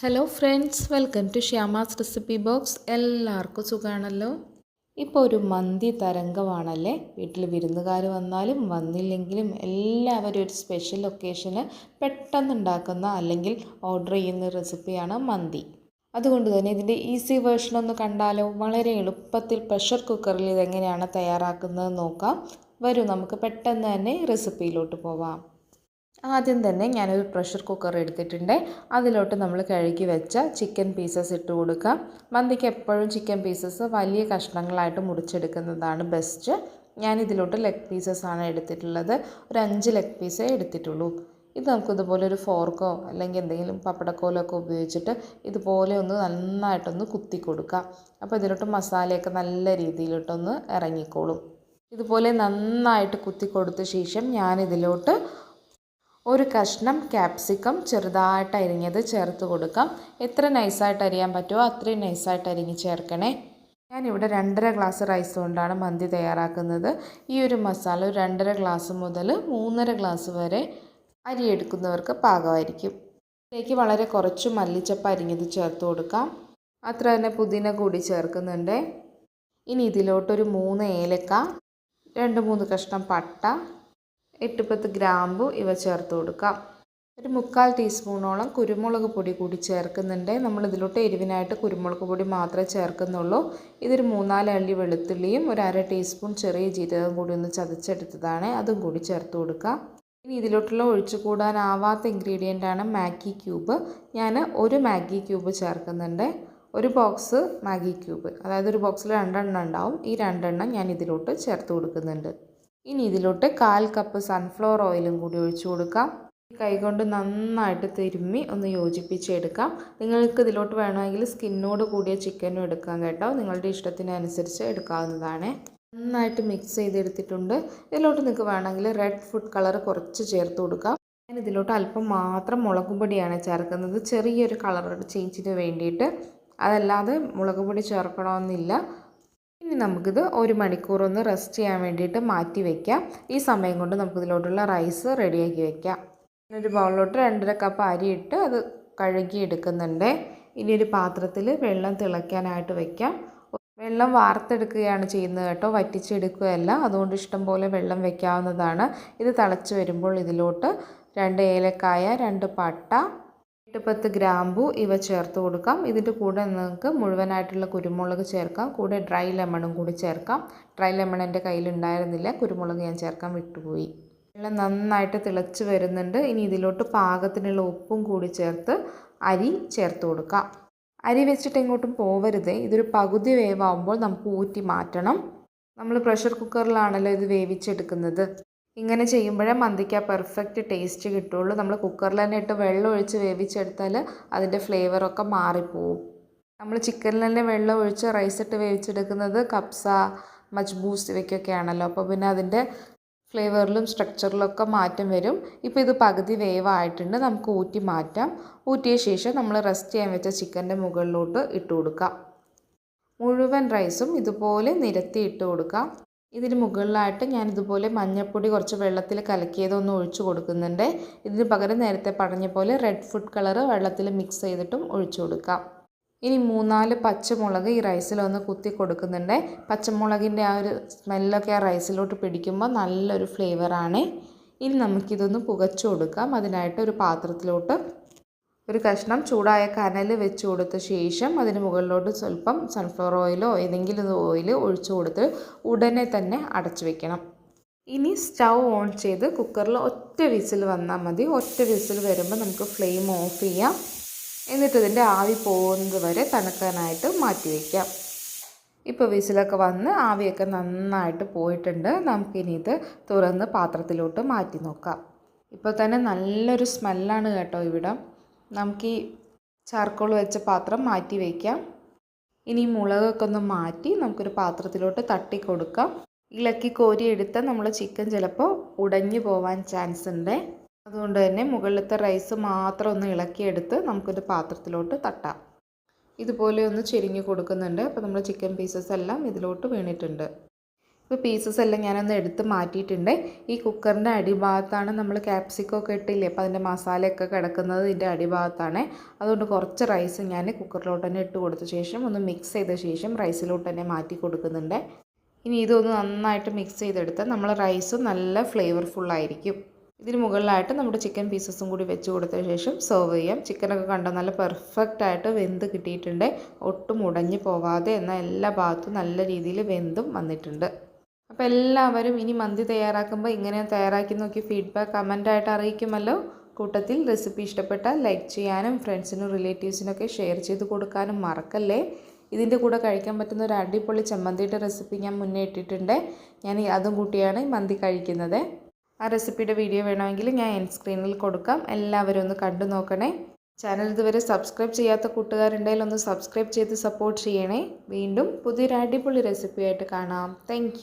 Hello friends, welcome to Shyama's recipe box. എല്ലാവർക്കും സുഖമാണല്ലോ. ഇപ്പോൾ ഒരു മന്തി തരംഗമാണല്ലേ. വീട്ടിൽ വിരുന്നുകാർ വന്നാലും വന്നില്ലെങ്കിലും എല്ലാവരും ഒരു സ്പെഷ്യൽ ഒക്കേഷന് പെട്ടെന്ന് ഉണ്ടാക്കുന്ന അല്ലെങ്കിൽ ഓർഡർ ചെയ്യുന്ന റെസിപ്പിയാണ് മന്തി. അതുകൊണ്ട് തന്നെ ഇതിൻ്റെ ഈസി വേർഷൻ ഒന്ന് കണ്ടാലോ. വളരെ എളുപ്പത്തിൽ പ്രഷർ കുക്കറിൽ ഇതെങ്ങനെയാണ് തയ്യാറാക്കുന്നത് നോക്കാം. വരൂ, നമുക്ക് പെട്ടെന്ന് തന്നെ റെസിപ്പിയിലോട്ട് പോവാം. ആദ്യം തന്നെ ഞാനൊരു പ്രഷർ കുക്കർ എടുത്തിട്ടുണ്ട്. അതിലോട്ട് നമ്മൾ കഴുകി വെച്ച ചിക്കൻ പീസസ് ഇട്ട് കൊടുക്കാം. മന്തിക്ക് എപ്പോഴും ചിക്കൻ പീസസ് വലിയ കഷ്ണങ്ങളായിട്ട് മുറിച്ചെടുക്കുന്നതാണ് ബെസ്റ്റ്. ഞാനിതിലോട്ട് ലെഗ് പീസസ് ആണ് എടുത്തിട്ടുള്ളത്. ഒരു 5 ലെഗ് പീസേ എടുത്തിട്ടുള്ളൂ. ഇത് നമുക്കിതുപോലെ ഒരു ഫോർക്കോ അല്ലെങ്കിൽ എന്തെങ്കിലും പപ്പടക്കോലോ ഒക്കെ ഉപയോഗിച്ചിട്ട് ഇതുപോലെ ഒന്ന് നന്നായിട്ടൊന്ന് കുത്തി കൊടുക്കാം. അപ്പോൾ ഇതിലോട്ട് മസാലയൊക്കെ നല്ല രീതിയിലിട്ടൊന്ന് ഇറങ്ങിക്കോളും. ഇതുപോലെ നന്നായിട്ട് കുത്തി കൊടുത്ത ശേഷം ഞാനിതിലോട്ട് ഒരു കഷ്ണം ക്യാപ്സിക്കം ചെറുതായിട്ട് അരിഞ്ഞത് ചേർത്ത് കൊടുക്കാം. എത്ര നൈസായിട്ട് അരിയാൻ പറ്റുമോ അത്രയും നൈസായിട്ട് അരിഞ്ഞ് ചേർക്കണേ. ഞാനിവിടെ 2.5 ഗ്ലാസ് റൈസ് കൊണ്ടാണ് മന്തി തയ്യാറാക്കുന്നത്. ഈ ഒരു മസാല ഒരു 2.5 ഗ്ലാസ് മുതൽ 3.5 ഗ്ലാസ് വരെ അരി എടുക്കുന്നവർക്ക് പാകമായിരിക്കും. ഇതിലേക്ക് വളരെ കുറച്ച് മല്ലിച്ചപ്പ് അരിഞ്ഞത് ചേർത്ത് കൊടുക്കാം. അത്ര തന്നെ പുതിന കൂടി ചേർക്കുന്നുണ്ട്. ഇനി ഇതിലോട്ടൊരു 3 ഏലക്ക, 2-3 കഷ്ണം പട്ട, 8-10 ഗ്രാമ്പു ഇവ ചേർത്ത് കൊടുക്കാം. ഒരു 3/4 ടീസ്പൂണോളം കുരുമുളക് പൊടി കൂടി ചേർക്കുന്നുണ്ട്. നമ്മളിതിലോട്ട് എരിവിനായിട്ട് കുരുമുളക് പൊടി മാത്രമേ ചേർക്കുന്നുള്ളൂ. ഇതൊരു 3-4 അല്ലി വെളുത്തുള്ളിയും ഒരു 1/2 ടീസ്പൂൺ ചെറിയ ജീരകം കൂടി ഒന്ന് ചതച്ചെടുത്തതാണ്, അതും കൂടി ചേർത്ത് കൊടുക്കാം. ഇനി ഇതിലോട്ടുള്ള ഒഴിച്ചുകൂടാനാവാത്ത ഇൻഗ്രീഡിയൻ്റാണ് മാഗി ക്യൂബ്. ഞാൻ ഒരു മാഗി ക്യൂബ് ചേർക്കുന്നുണ്ട്. ഒരു ബോക്സ് മാഗി ക്യൂബ്, അതായത് ഒരു ബോക്സിൽ 2 എണ്ണം ഉണ്ടാവും. ഈ 2 എണ്ണം ഞാൻ ഇതിലോട്ട് ചേർത്ത് കൊടുക്കുന്നുണ്ട്. ഇനി ഇതിലോട്ട് 1/4 കപ്പ് സൺഫ്ലവർ ഓയിലും കൂടി ഒഴിച്ചു കൊടുക്കാം. കൈകൊണ്ട് നന്നായിട്ട് തിരുമ്മി ഒന്ന് യോജിപ്പിച്ചെടുക്കാം. നിങ്ങൾക്ക് ഇതിലോട്ട് വേണമെങ്കിൽ സ്കിന്നോട് കൂടിയ ചിക്കനും എടുക്കാം കേട്ടോ. നിങ്ങളുടെ ഇഷ്ടത്തിനനുസരിച്ച് എടുക്കാവുന്നതാണ്. നന്നായിട്ട് മിക്സ് ചെയ്തെടുത്തിട്ടുണ്ട്. ഇതിലോട്ട് നിങ്ങൾക്ക് വേണമെങ്കിൽ റെഡ് ഫുഡ് കളർ കുറച്ച് ചേർത്ത് കൊടുക്കാം. ഞാൻ ഇതിലോട്ട് അല്പം മാത്രം മുളക് പൊടിയാണ് ചേർക്കുന്നത്, ചെറിയൊരു കളർ ചേഞ്ചിന് വേണ്ടിയിട്ട്. അതല്ലാതെ മുളക് പൊടി ചേർക്കണമെന്നില്ല. ഇനി നമുക്കിത് 1 മണിക്കൂർ ഒന്ന് റെസ്റ്റ് ചെയ്യാൻ വേണ്ടിയിട്ട് മാറ്റി വയ്ക്കാം. ഈ സമയം കൊണ്ട് നമുക്കിതിലോട്ടുള്ള റൈസ് റെഡിയാക്കി വയ്ക്കാം. ഒരു ബൗളിലോട്ട് 2.5 കപ്പ് അരി ഇട്ട് അത് കഴുകി എടുക്കുന്നുണ്ട്. ഇനി ഒരു പാത്രത്തിൽ വെള്ളം തിളയ്ക്കാനായിട്ട് വയ്ക്കാം. വെള്ളം വാർത്തെടുക്കുകയാണ് ചെയ്യുന്നത് കേട്ടോ, വറ്റിച്ചെടുക്കുകയല്ല. അതുകൊണ്ട് ഇഷ്ടം പോലെ വെള്ളം വയ്ക്കാവുന്നതാണ്. ഇത് തിളച്ച് വരുമ്പോൾ ഇതിലോട്ട് 2 ഏലക്കായ, 2 പട്ട, 8-10 ഗ്രാമ്പു ഇവ ചേർത്ത് കൊടുക്കാം. ഇതിൻ്റെ കൂടെ നിങ്ങൾക്ക് മുഴുവനായിട്ടുള്ള കുരുമുളക് ചേർക്കാം. കൂടെ ഡ്രൈ ലെമണും കൂടി ചേർക്കാം. ഡ്രൈ ലെമൺ എൻ്റെ കയ്യിലുണ്ടായിരുന്നില്ല, കുരുമുളക് ഞാൻ ചേർക്കാൻ വിട്ടുപോയി. വെള്ളം നന്നായിട്ട് തിളച്ച് വരുന്നുണ്ട്. ഇനി ഇതിലോട്ട് പാകത്തിനുള്ള ഉപ്പും കൂടി ചേർത്ത് അരി ചേർത്ത് കൊടുക്കാം. അരി വെച്ചിട്ട് എങ്ങോട്ടും പോവരുത്. ഇതൊരു പകുതി വേവാകുമ്പോൾ നമുക്ക് ഊറ്റി മാറ്റണം. നമ്മൾ പ്രഷർ കുക്കറിലാണല്ലോ ഇത് വേവിച്ചെടുക്കുന്നത്. ഇങ്ങനെ ചെയ്യുമ്പോഴേ മന്തിക്ക് പെർഫെക്റ്റ് ടേസ്റ്റ് കിട്ടുള്ളൂ. നമ്മൾ കുക്കറിൽ തന്നെ ഇട്ട് വെള്ളം ഒഴിച്ച് വേവിച്ചെടുത്താൽ അതിൻ്റെ ഫ്ലേവറൊക്കെ മാറിപ്പോവും. നമ്മൾ ചിക്കനിൽ തന്നെ വെള്ളം ഒഴിച്ച് റൈസ് ഇട്ട് വേവിച്ചെടുക്കുന്നത് കപ്സ, മജ്ബൂസ് ഇവയ്ക്കൊക്കെയാണല്ലോ. അപ്പോൾ പിന്നെ അതിൻ്റെ ഫ്ലേവറിലും സ്ട്രക്ചറിലൊക്കെ മാറ്റം വരും. ഇപ്പോൾ ഇത് പകുതി വേവായിട്ടുണ്ട്, നമുക്ക് ഊറ്റി മാറ്റാം. ഊറ്റിയ ശേഷം നമ്മൾ റെസ്റ്റ് ചെയ്യാൻ വെച്ച ചിക്കൻ്റെ മുകളിലോട്ട് ഇട്ട് കൊടുക്കാം. മുഴുവൻ റൈസും ഇതുപോലെ നിരത്തി ഇട്ട് കൊടുക്കാം. ഇതിന് മുകളിലായിട്ട് ഞാനിതുപോലെ മഞ്ഞൾപ്പൊടി കുറച്ച് വെള്ളത്തിൽ കലക്കിയതൊന്ന് ഒഴിച്ചു കൊടുക്കുന്നുണ്ട്. ഇതിന് പകരം നേരത്തെ പറഞ്ഞ പോലെ റെഡ് ഫുഡ് കളർ വെള്ളത്തിൽ മിക്സ് ചെയ്തിട്ടും ഒഴിച്ചു കൊടുക്കാം. ഇനി 3-4 പച്ചമുളക് ഈ റൈസിലൊന്ന് കുത്തി കൊടുക്കുന്നുണ്ട്. പച്ചമുളകിൻ്റെ ആ ഒരു സ്മെല്ലൊക്കെ ആ റൈസിലോട്ട് പിടിക്കുമ്പോൾ നല്ലൊരു ഫ്ലേവറാണ്. ഇനി നമുക്കിതൊന്ന് പുകച്ചു കൊടുക്കാം. അതിനായിട്ട് ഒരു പാത്രത്തിലോട്ട് ഒരു കഷ്ണം ചൂടായ കനൽ വെച്ച് കൊടുത്ത ശേഷം അതിന് മുകളിലോട്ട് സ്വല്പം സൺഫ്ലവർ ഓയിലോ ഏതെങ്കിലും ഓയിൽ ഒഴിച്ചു കൊടുത്ത് ഉടനെ തന്നെ അടച്ചു വെക്കണം. ഇനി സ്റ്റൗ ഓൺ ചെയ്ത് കുക്കറിൽ ഒറ്റ വിസിൽ വന്നാൽ മതി. ഒറ്റ വിസിൽ വരുമ്പോൾ നമുക്ക് ഫ്ലെയിം ഓഫ് ചെയ്യാം. എന്നിട്ട് ഇതിൻ്റെ ആവി പോകുന്നത് വരെ തണുക്കാനായിട്ട് മാറ്റി വയ്ക്കാം. ഇപ്പോൾ വിസിലൊക്കെ വന്ന് ആവിയൊക്കെ നന്നായിട്ട് പോയിട്ടുണ്ട്. നമുക്കിനി ഇത് തുറന്ന് പാത്രത്തിലോട്ട് മാറ്റി നോക്കാം. ഇപ്പോൾ തന്നെ നല്ലൊരു സ്മെല്ലാണ് കേട്ടോ ഇവിടെ. നമുക്ക് ഈ ചാർക്കോൾ വെച്ച പാത്രം മാറ്റി വയ്ക്കാം. ഇനി മുളകൊക്കെ ഒന്ന് മാറ്റി നമുക്കൊരു പാത്രത്തിലോട്ട് തട്ടി കൊടുക്കാം. ഇളക്കി കോരി എടുത്താൽ നമ്മൾ ചിക്കൻ ചിലപ്പോൾ ഉടഞ്ഞു പോവാൻ ചാൻസ് ഉണ്ട്. അതുകൊണ്ട് തന്നെ മുകളിലത്തെ റൈസ് മാത്രം ഒന്ന് ഇളക്കിയെടുത്ത് നമുക്കൊരു പാത്രത്തിലോട്ട് തട്ടാം. ഇതുപോലെ ഒന്ന് ചെരിഞ്ഞ് കൊടുക്കുന്നുണ്ട്. അപ്പോൾ നമ്മൾ ചിക്കൻ പീസസ് എല്ലാം ഇതിലോട്ട് വീണിട്ടുണ്ട്. ഇപ്പോൾ പീസസ് എല്ലാം ഞാനൊന്ന് എടുത്ത് മാറ്റിയിട്ടുണ്ട്. ഈ കുക്കറിൻ്റെ അടിഭാഗത്താണ് നമ്മൾ ക്യാപ്സിക്കം ഒക്കെ ഇട്ടില്ലേ, അപ്പോൾ അതിൻ്റെ മസാലയൊക്കെ കിടക്കുന്നത് ഇതിൻ്റെ അടിഭാഗത്താണ്. അതുകൊണ്ട് കുറച്ച് റൈസ് ഞാൻ കുക്കറിലോട്ട് തന്നെ ഇട്ട് കൊടുത്ത ശേഷം ഒന്ന് മിക്സ് ചെയ്ത ശേഷം റൈസിലോട്ട് തന്നെ മാറ്റി കൊടുക്കുന്നുണ്ട്. ഇനി ഇതൊന്ന് നന്നായിട്ട് മിക്സ് ചെയ്തെടുത്താൽ നമ്മൾ റൈസും നല്ല ഫ്ലേവർഫുള്ളായിരിക്കും. ഇതിന് മുകളിലായിട്ട് നമ്മുടെ ചിക്കൻ പീസസും കൂടി വെച്ച് കൊടുത്ത ശേഷം സെർവ് ചെയ്യാം. ചിക്കനൊക്കെ കണ്ടാൽ നല്ല പെർഫെക്റ്റായിട്ട് വെന്ത് കിട്ടിയിട്ടുണ്ട്. ഒട്ടും ഉടഞ്ഞു പോവാതെ എന്നാൽ എല്ലാ ഭാഗത്തും നല്ല രീതിയിൽ വെന്തും വന്നിട്ടുണ്ട്. അപ്പോൾ എല്ലാവരും ഇനി മന്തി തയ്യാറാക്കുമ്പോൾ ഇങ്ങനെ തയ്യാറാക്കി നോക്കി ഫീഡ്ബാക്ക് കമൻറ്റായിട്ട് അറിയിക്കുമല്ലോ. കൂട്ടത്തിൽ റെസിപ്പി ഇഷ്ടപ്പെട്ടാൽ ലൈക്ക് ചെയ്യാനും ഫ്രണ്ട്സിനും റിലേറ്റീവ്സിനൊക്കെ ഷെയർ ചെയ്ത് കൊടുക്കാനും മറക്കല്ലേ. ഇതിൻ്റെ കൂടെ കഴിക്കാൻ പറ്റുന്ന ഒരു അടിപൊളി ചമ്മന്തിയുടെ റെസിപ്പി ഞാൻ മുന്നേ ഇട്ടിട്ടുണ്ട്. ഞാൻ അതും കൂട്ടിയാണ് മന്തി കഴിക്കുന്നത്. ആ റെസിപ്പിയുടെ വീഡിയോ വേണമെങ്കിൽ ഞാൻ എൻഡ് സ്ക്രീനിൽ കൊടുക്കാം. എല്ലാവരും ഒന്ന് കണ്ടു നോക്കണേ. ചാനൽ ഇതുവരെ സബ്സ്ക്രൈബ് ചെയ്യാത്ത കൂട്ടുകാരുണ്ടെങ്കിൽ ഒന്ന് സബ്സ്ക്രൈബ് ചെയ്ത് സപ്പോർട്ട് ചെയ്യണേ. വീണ്ടും പുതിയൊരു അടിപൊളി റെസിപ്പിയായിട്ട് കാണാം. താങ്ക്